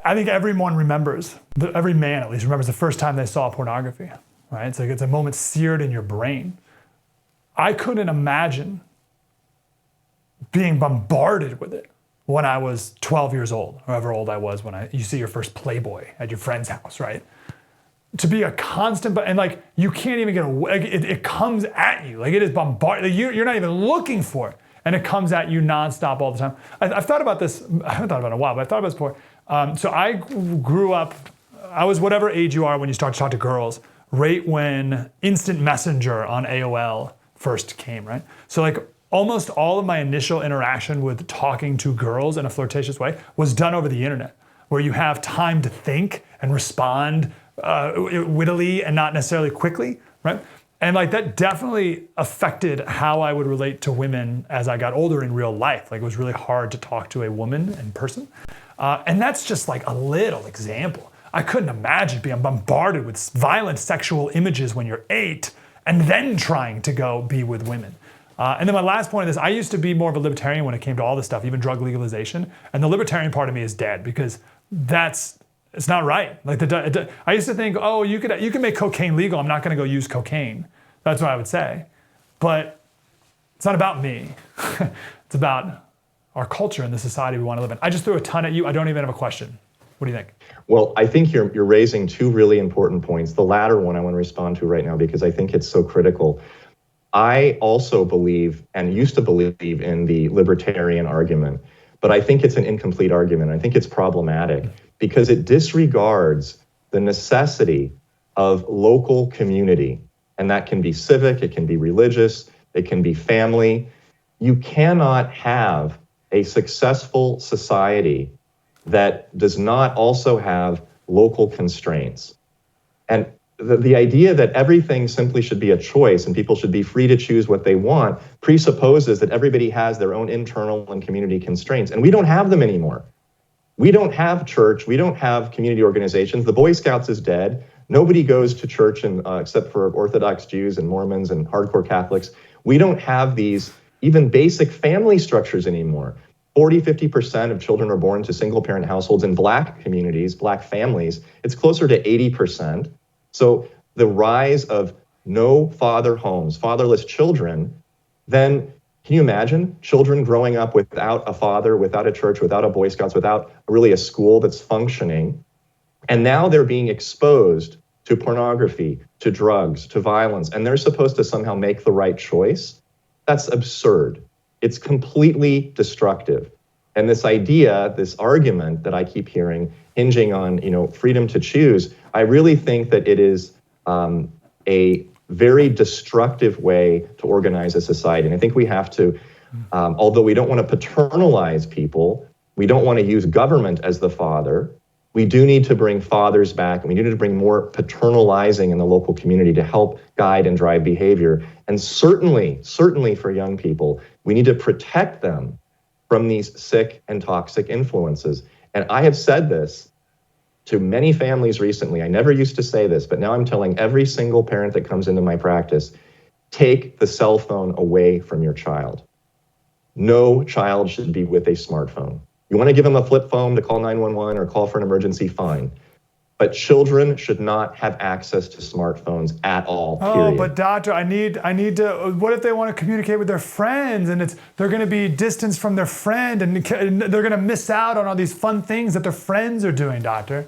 I think everyone remembers, every man at least remembers the first time they saw pornography, right? It's like it's a moment seared in your brain. I couldn't imagine being bombarded with it when I was 12 years old, however old I was when you see your first Playboy at your friend's house, right? To be a constant, and like you can't even get away. Like it comes at you, like it is bombarded. Like you're not even looking for it, and it comes at you nonstop all the time. I've thought about this. I haven't thought about it in a while, but I've thought about this before. So I grew up. I was whatever age you are when you start to talk to girls, right when instant messenger on AOL first came, right? So like almost all of my initial interaction with talking to girls in a flirtatious way was done over the internet, where you have time to think and respond wittily and not necessarily quickly, right? And like that definitely affected how I would relate to women as I got older in real life. Like it was really hard to talk to a woman in person. And that's just like a little example. I couldn't imagine being bombarded with violent sexual images when you're 8 and then trying to go be with women. And then my last point is I used to be more of a libertarian when it came to all this stuff, even drug legalization. And the libertarian part of me is dead because it's not right. Like I used to think, oh, you can make cocaine legal. I'm not going to go use cocaine. That's what I would say. But it's not about me. It's about our culture and the society we want to live in. I just threw a ton at you. I don't even have a question. What do you think? Well, I think you're raising two really important points. The latter one I want to respond to right now because I think it's so critical. I also believe and used to believe in the libertarian argument, but I think it's an incomplete argument. I think it's problematic because it disregards the necessity of local community. And that can be civic, it can be religious, it can be family. You cannot have a successful society that does not also have local constraints. And the idea that everything simply should be a choice and people should be free to choose what they want presupposes that everybody has their own internal and community constraints. And we don't have them anymore. We don't have church. We don't have community organizations. The Boy Scouts is dead. Nobody goes to church except for Orthodox Jews and Mormons and hardcore Catholics. We don't have these even basic family structures anymore. 40-50% of children are born to single-parent households in Black communities, Black families. It's closer to 80%. So the rise of no father homes, fatherless children, then can you imagine children growing up without a father, without a church, without a Boy Scouts, without really a school that's functioning? And now they're being exposed to pornography, to drugs, to violence, and they're supposed to somehow make the right choice? That's absurd. It's completely destructive. And this idea, this argument that I keep hearing, hinging on, freedom to choose, I really think that it is a very destructive way to organize a society. And I think we have to, although we don't want to paternalize people, we don't want to use government as the father, we do need to bring fathers back, and we need to bring more paternalizing in the local community to help guide and drive behavior. And certainly for young people, we need to protect them from these sick and toxic influences. And I have said this to many families recently. I never used to say this, but now I'm telling every single parent that comes into my practice, take the cell phone away from your child. No child should be with a smartphone. You want to give them a flip phone to call 911 or call for an emergency, fine. But children should not have access to smartphones at all, period. Oh, but doctor, I need to, what if they want to communicate with their friends and they're going to be distanced from their friend and they're going to miss out on all these fun things that their friends are doing, doctor?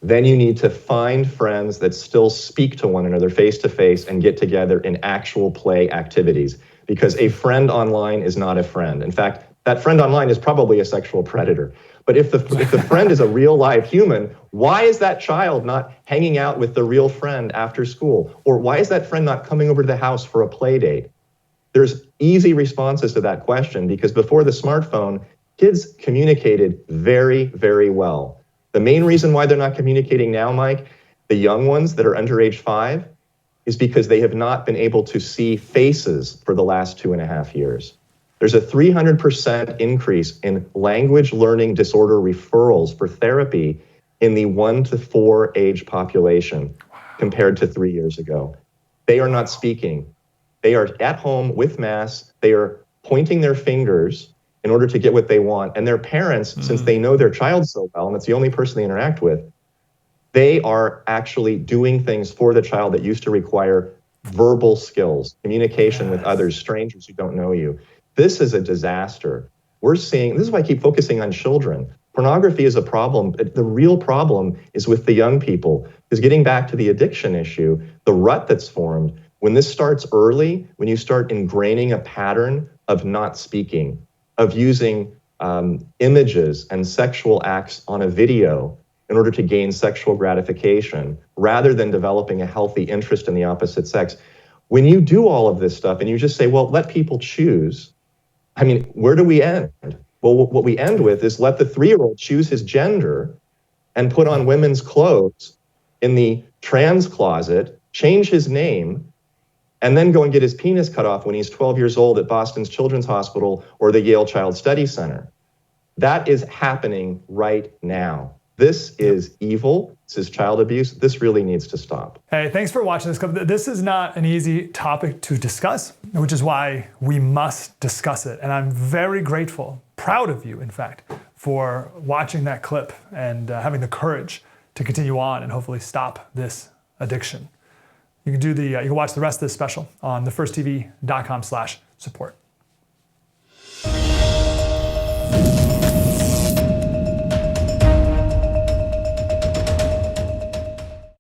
Then you need to find friends that still speak to one another face to face and get together in actual play activities. Because a friend online is not a friend. In fact, that friend online is probably a sexual predator. But if the friend is a real live human, why is that child not hanging out with the real friend after school? Or why is that friend not coming over to the house for a play date? There's easy responses to that question because before the smartphone, kids communicated very, very well. The main reason why they're not communicating now, Mike, the young ones that are under age 5, is because they have not been able to see faces for the last 2.5 years. There's a 300% increase in language learning disorder referrals for therapy in the 1 to 4 age population compared to 3 years ago. They are not speaking. They are at home with masks. They are pointing their fingers in order to get what they want. And their parents, since they know their child so well, and it's the only person they interact with, they are actually doing things for the child that used to require verbal skills, communication with others, strangers who don't know you. This is a disaster. We're seeing, this is why I keep focusing on children. Pornography is a problem. The real problem is with the young people. Because getting back to the addiction issue, the rut that's formed, when this starts early, when you start ingraining a pattern of not speaking, of using images and sexual acts on a video in order to gain sexual gratification, rather than developing a healthy interest in the opposite sex. When you do all of this stuff and you just say, well, let people choose, I mean, where do we end? Well, what we end with is let the 3-year-old choose his gender and put on women's clothes in the trans closet, change his name, and then go and get his penis cut off when he's 12 years old at Boston's Children's Hospital or the Yale Child Study Center. That is happening right now. This is evil. This is child abuse. This really needs to stop. Hey, thanks for watching this clip. This is not an easy topic to discuss, which is why we must discuss it. And I'm very grateful, proud of you, in fact, for watching that clip and having the courage to continue on and hopefully stop this addiction. You can watch the rest of this special on thefirsttv.com/support.